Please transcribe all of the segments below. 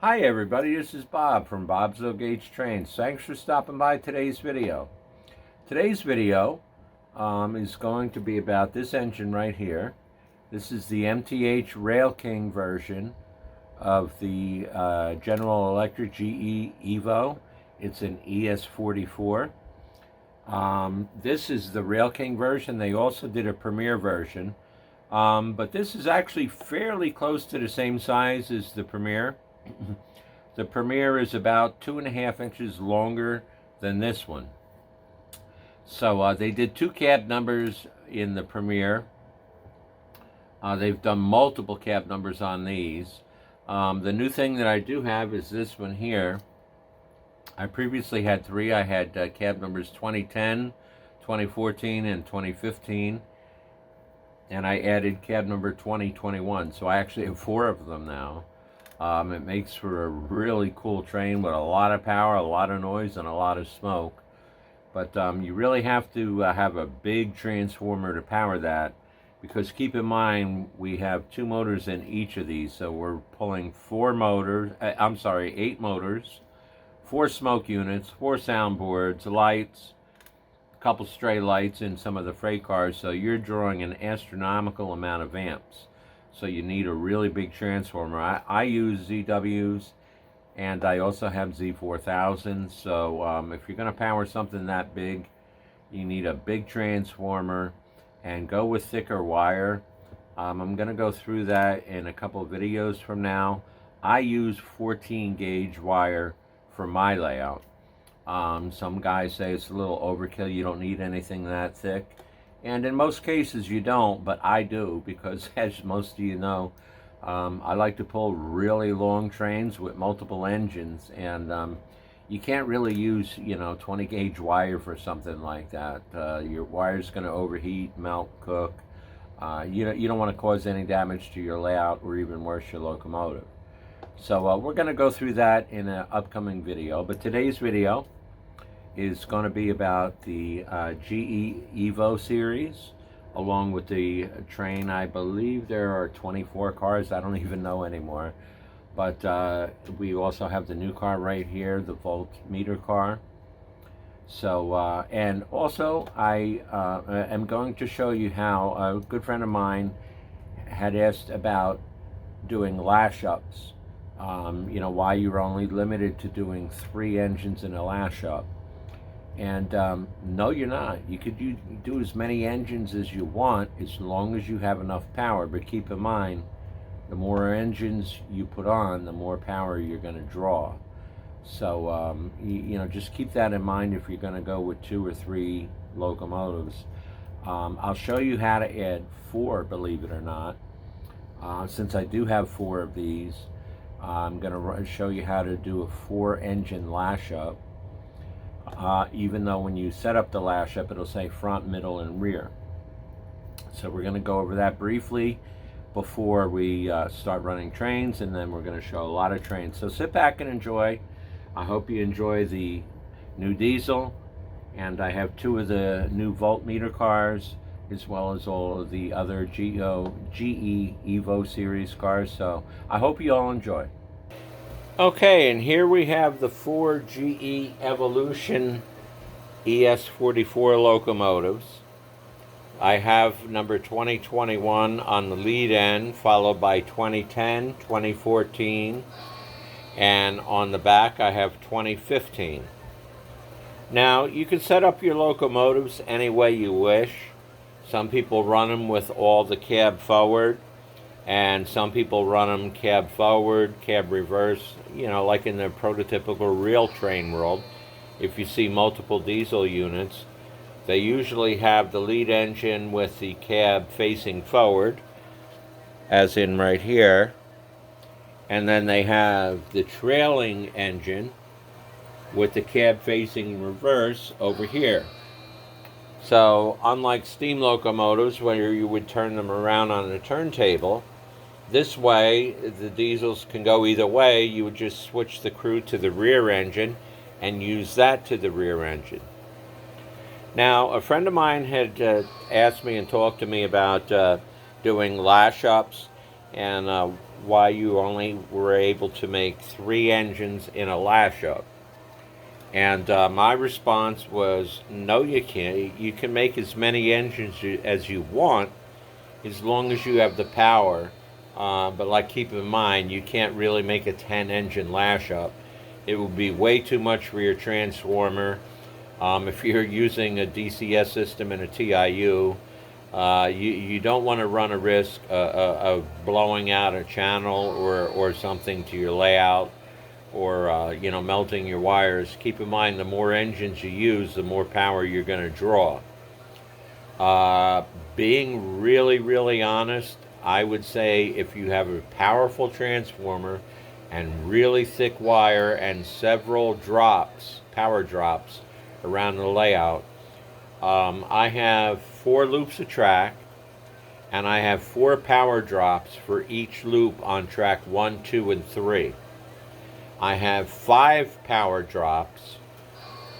Hi everybody, this is Bob from Bobsville Gauge Trains. Thanks for stopping by today's video. Today's video is going to be about this engine right here. This is the MTH Rail King version of the General Electric GE Evo. It's an ES44. This is the Rail King version. They also did a Premier version. But this is actually fairly close to the same size as the Premier. The Premier is about 2.5 inches longer than this one. So they did 2 cab numbers in the Premier. They've done multiple cab numbers on these. The new thing that I do have is this one here. I previously had 3. I had cab numbers 2010, 2014, and 2015. And I added cab number 2021. So I actually have 4 of them now. It makes for a really cool train with a lot of power, a lot of noise, and a lot of smoke. But you really have to have a big transformer to power that, because keep in mind we have 2 motors in each of these. So we're pulling 8 motors, 4 smoke units, 4 soundboards, lights, a couple stray lights in some of the freight cars. So you're drawing an astronomical amount of amps. So you need a really big transformer. I use ZWs, and I also have Z4000. So if you're going to power something that big, you need a big transformer, and go with thicker wire. I'm going to go through that in a couple of videos from now. I use 14 gauge wire for my layout. Some guys say it's a little overkill. You don't need anything that thick. And in most cases you don't, but I do, because as most of you know, I like to pull really long trains with multiple engines, and you can't really use 20 gauge wire for something like that. Your wire's going to overheat, melt, cook. You don't want to cause any damage to your layout, or even worse, your locomotive. So we're going to go through that in an upcoming video, but today's video is going to be about the GE Evo series, along with the train. I believe there are 24 cars. I don't even know anymore. But we also have the new car right here, the voltmeter car. So, and also I am going to show you how a good friend of mine had asked about doing lashups. Why you're only limited to doing 3 engines in a lashup. And no, you're not. You could do as many engines as you want, as long as you have enough power. But keep in mind, the more engines you put on, the more power you're going to draw. So just keep that in mind if you're going to go with 2 or 3 locomotives. I'll show you how to add 4, believe it or not. Since I do have 4 of these, I'm going to show you how to do a 4-engine lashup. Even though when you set up the lashup, it'll say front, middle, and rear. So we're going to go over that briefly before we start running trains, and then we're going to show a lot of trains. So sit back and enjoy. I hope you enjoy the new diesel, and I have 2 of the new voltmeter cars, as well as all of the other GE Evo series cars. So I hope you all enjoy. Okay, and here we have the 4 GE Evolution ES44 locomotives. I have number 2021 on the lead end, followed by 2010, 2014, and on the back I have 2015. Now, you can set up your locomotives any way you wish. Some people run them with all the cab forward, and some people run them cab forward, cab reverse, like in the prototypical real train world. If you see multiple diesel units, they usually have the lead engine with the cab facing forward, as in right here, and then they have the trailing engine with the cab facing reverse over here. So unlike steam locomotives where you would turn them around on a turntable, this way the diesels can go either way. You would just switch the crew to the rear engine and use that to the rear engine. Now, a friend of mine had asked me and talked to me about doing lashups and why you only were able to make 3 engines in a lashup. And my response was, no, you can't. You can make as many engines as you want as long as you have the power. But like, keep in mind, you can't really make a 10 engine lashup. It would be way too much for your transformer. If you're using a DCS system and a TIU, you don't want to run a risk of blowing out a channel or something to your layout, or melting your wires. Keep in mind, the more engines you use, the more power you're going to draw. Being really, really honest, I would say if you have a powerful transformer and really thick wire and several drops, power drops, around the layout, I have 4 loops of track, and I have 4 power drops for each loop on track 1, 2, and 3. I have 5 power drops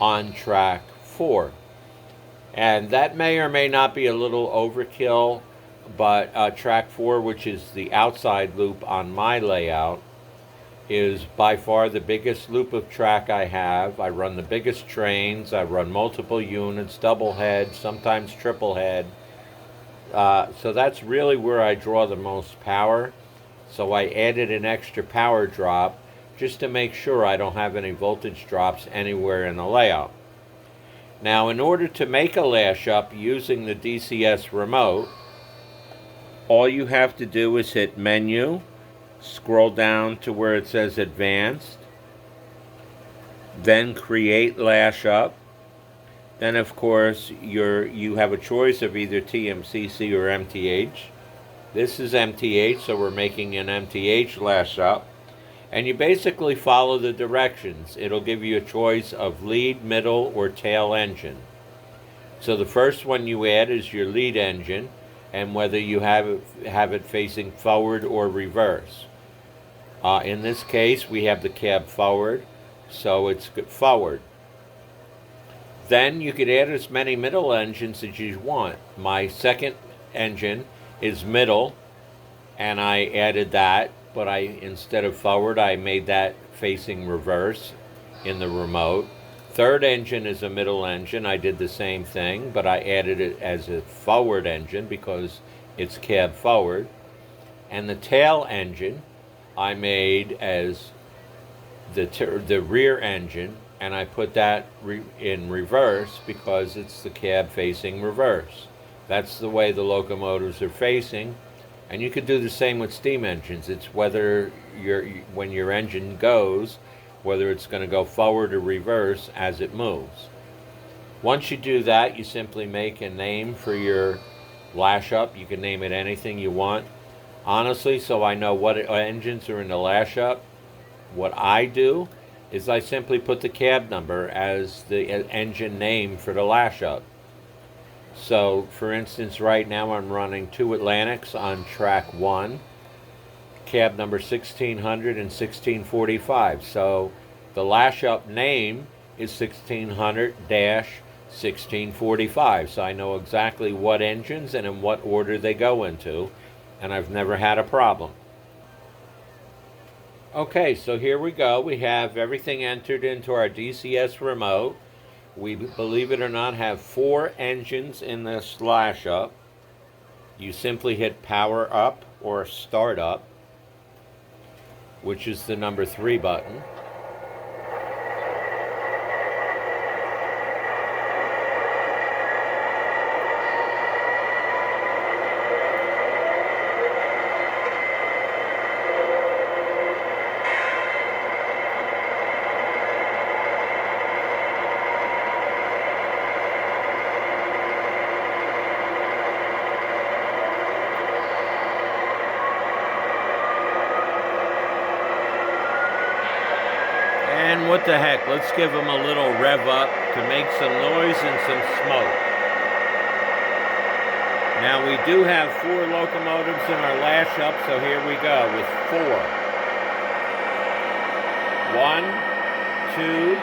on track 4. And that may or may not be a little overkill, but track 4, which is the outside loop on my layout, is by far the biggest loop of track I have. I run the biggest trains. I run multiple units, double head, sometimes triple head. So that's really where I draw the most power. So I added an extra power drop just to make sure I don't have any voltage drops anywhere in the layout. Now, in order to make a lashup using the DCS remote, all you have to do is hit Menu, scroll down to where it says Advanced, then Create Lashup. Then, of course, you have a choice of either TMCC or MTH. This is MTH, so we're making an MTH lashup. And you basically follow the directions. It'll give you a choice of lead, middle, or tail engine. So the first one you add is your lead engine, and whether you have it facing forward or reverse. In this case, we have the cab forward, so it's forward. Then you could add as many middle engines as you want. My second engine is middle, and I added that, but instead of forward, I made that facing reverse in the remote. Third engine is a middle engine. I did the same thing, but I added it as a forward engine because it's cab forward. And the tail engine I made as the rear engine, and I put that in reverse because it's the cab facing reverse. That's the way the locomotives are facing. And you could do the same with steam engines. It's whether when your engine goes, whether it's going to go forward or reverse as it moves. Once you do that, you simply make a name for your lashup. You can name it anything you want. Honestly, so I know what engines are in the lashup, what I do is I simply put the cab number as the engine name for the lashup. So, for instance, right now I'm running 2 Atlantics on track 1, cab number 1600 and 1645. So the lashup name is 1600-1645. So I know exactly what engines and in what order they go into, and I've never had a problem. Okay, so here we go. We have everything entered into our DCS remote. We, believe it or not, have 4 engines in this lashup. You simply hit power up or start up, which is the number 3 button. And what the heck, let's give them a little rev up to make some noise and some smoke. Now we do have 4 locomotives in our lashup, so here we go with 4. 1, 2,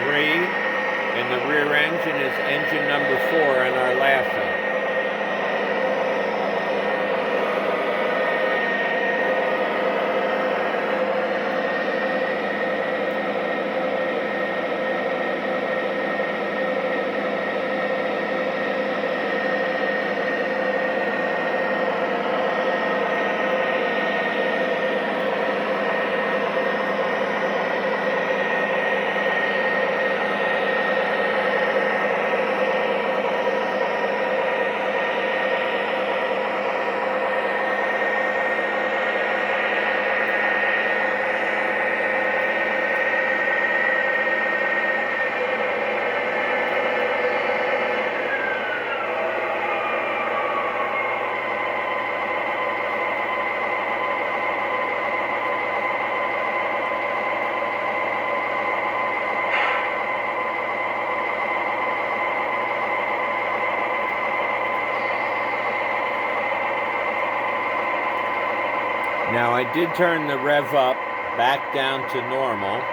3, and the rear engine is engine number 4 in our lashup. Now I did turn the rev up back down to normal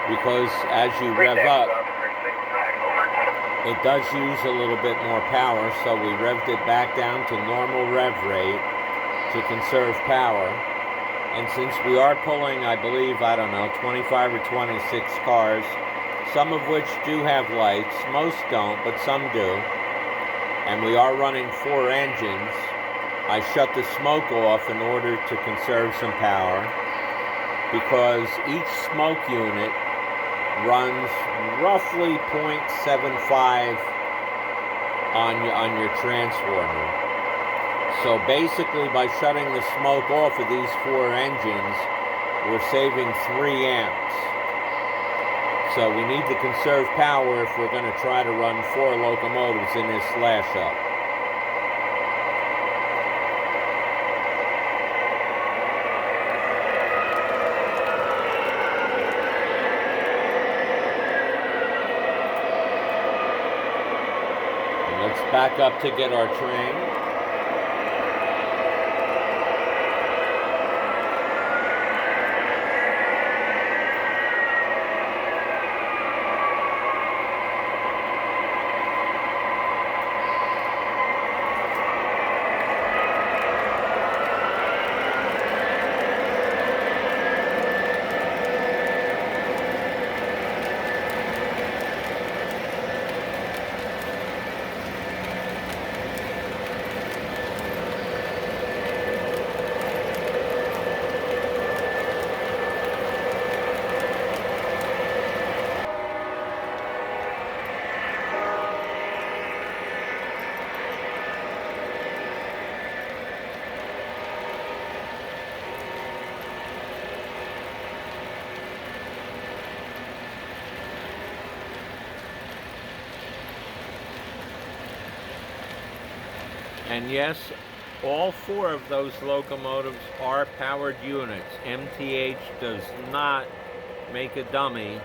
because as you rev up, it does use a little bit more power, so we revved it back down to normal rev rate to conserve power. And since we are pulling, I believe, I don't know, 25 or 26 cars, some of which do have lights, most don't, but some do, and we are running 4 engines, I shut the smoke off in order to conserve some power, because each smoke unit runs roughly 0.75 on your transformer. So basically, by shutting the smoke off of these 4 engines, we're saving 3 amps. So we need to conserve power if we're going to try to run 4 locomotives in this lashup. Let's back up to get our train. And yes, all 4 of those locomotives are powered units. MTH does not make a dummy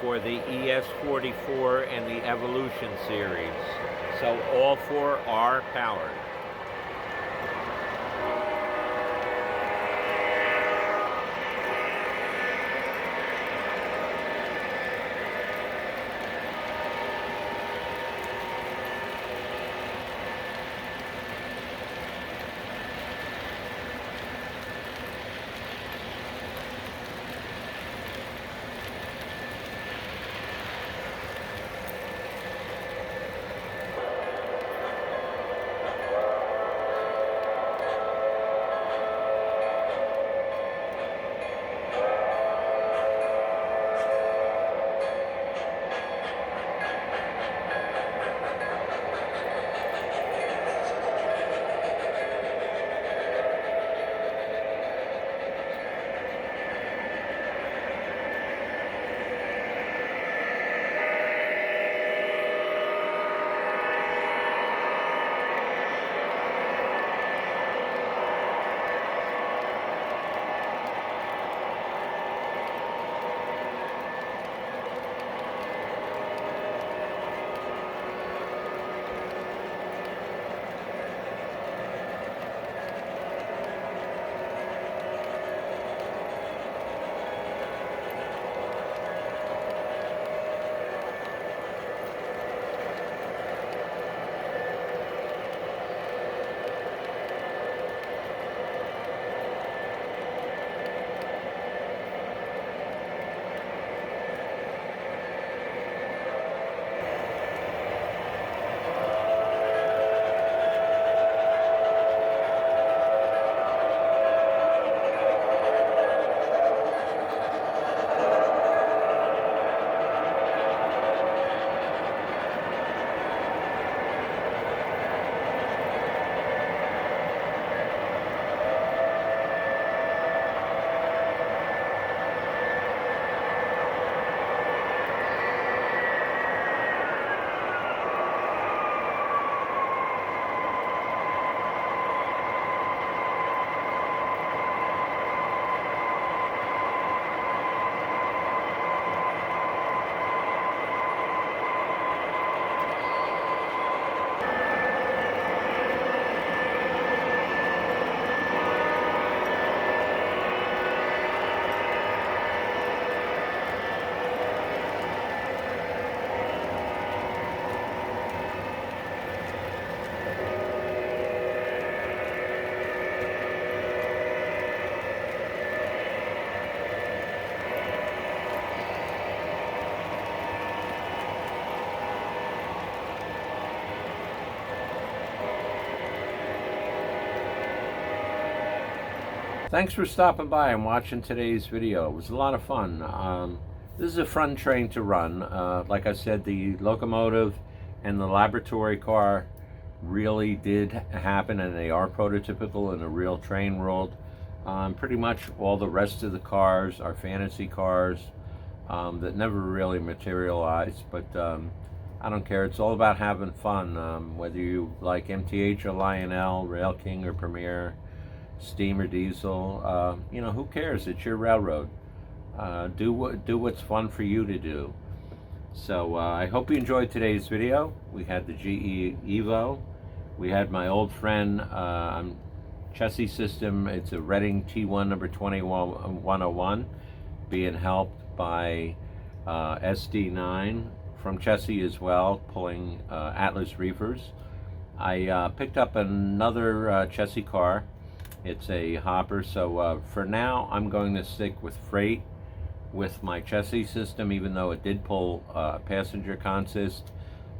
for the ES44 and the Evolution series. So all 4 are powered. Thanks for stopping by and watching today's video. It was a lot of fun. This is a fun train to run. Like I said, the locomotive and the laboratory car really did happen, and they are prototypical in the real train world. Pretty much all the rest of the cars are fantasy cars that never really materialized, but I don't care. It's all about having fun, whether you like MTH or Lionel, Rail King or Premier, steam or diesel. Who cares? It's your railroad. Do what's fun for you to do. So I hope you enjoyed today's video. We had the GE Evo. We had my old friend chassis system. It's a Reading T1 number 2101, being helped by SD9 from chassis as well, pulling Atlas reefers. I picked up another chassis car. It's a hopper, so for now I'm going to stick with freight with my chassis system, even though it did pull passenger consist.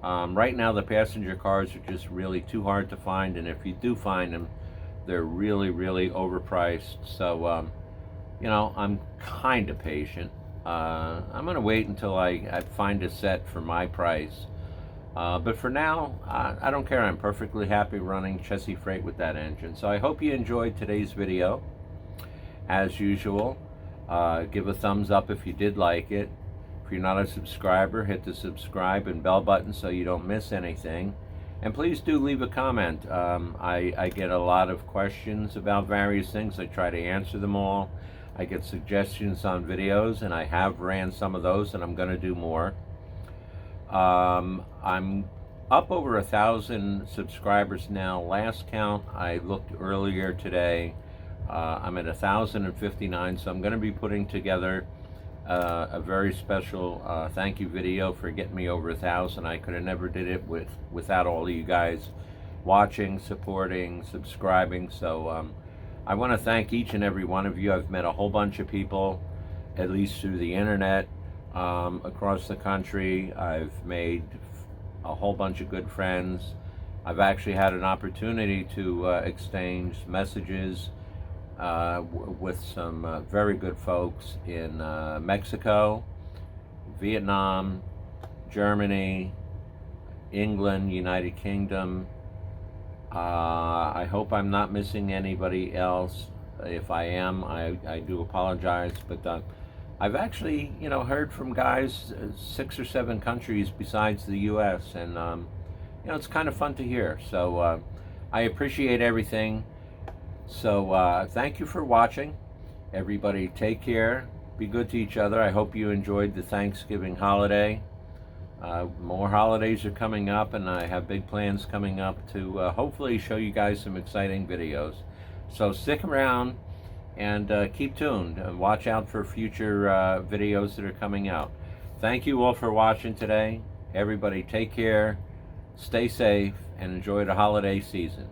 Right now the passenger cars are just really too hard to find, and if you do find them, they're really, really overpriced. So I'm kind of patient. I'm gonna wait until I find a set for my price. But for now, I don't care. I'm perfectly happy running chassis freight with that engine. So I hope you enjoyed today's video. As usual, give a thumbs up if you did like it. If you're not a subscriber, hit the subscribe and bell button so you don't miss anything. And please do leave a comment. I get a lot of questions about various things. I try to answer them all. I get suggestions on videos, and I have ran some of those, and I'm going to do more. I'm up over 1,000 subscribers now. Last count, I looked earlier today. I'm at 1,059, so I'm going to be putting together a very special thank you video for getting me over 1,000. I could have never did it without all of you guys watching, supporting, subscribing. So I want to thank each and every one of you. I've met a whole bunch of people, at least through the internet, across the country. I've made a whole bunch of good friends. I've actually had an opportunity to exchange messages with some very good folks in Mexico, Vietnam, Germany, England, United Kingdom. I hope I'm not missing anybody else. If I am, I do apologize, but I've actually, heard from guys 6 or 7 countries besides the U.S., and it's kind of fun to hear. So I appreciate everything. So thank you for watching. Everybody take care. Be good to each other. I hope you enjoyed the Thanksgiving holiday. More holidays are coming up, and I have big plans coming up to hopefully show you guys some exciting videos. So stick around and keep tuned and watch out for future videos that are coming out. Thank you all for watching today. Everybody take care, stay safe, and enjoy the holiday season.